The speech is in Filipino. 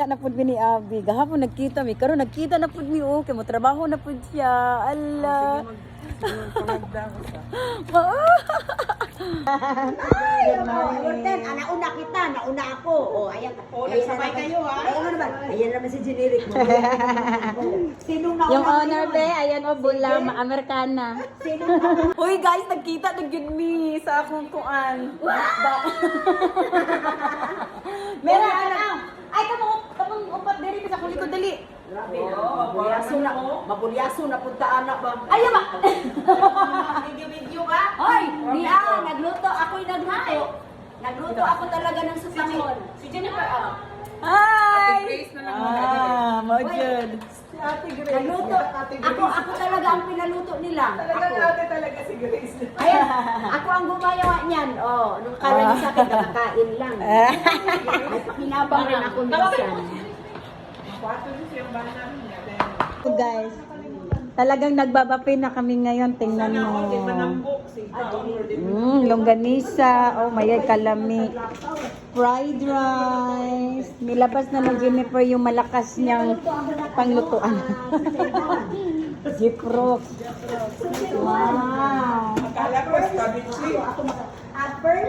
Na pud mi ni Abi. Gahapon nagkita mi. Karon nagkita na pud mi kay mo trabaho na pud siya. Allah. Nauna kita, nauna ako. Oh, ayan. Nagsabay kayo ha? Ayan naman. Ayan naman si generic mo. Sinong nauna? Yung owner be, ayan o bula, Amerikana. Sinong nauna? Uy guys, nagkita na gyud mi sa akong kuan. Meron ka. Ay kamong upat diri sa kulikod dali. Mabulyaso na punta anak ba? Ay ba. Video ka? Hoy, niya, nagluto. Ako'y nagluto. Nagluto ako talaga ng susamon. Si Jennifer, ah. Hi. Ate Grace na lang muna. Mo jud. Nagluto. Ako talaga ang pinaluto nila. Ako. talaga si Grace. Ayan, ako ang gumawa niyan. Oh, nung kala sa akin, nakakain lang. Ay, pakinabang rin ako minsan. Guys, talagang nagbabape na kami ngayon. Tingnan mo. Longganisa. Oh, may kalami. Fried rice. Nilabas na ng Jennifer yung malakas niyang panglutuan. Jeep-rock. Wow. Akala ko, cabbage. At first,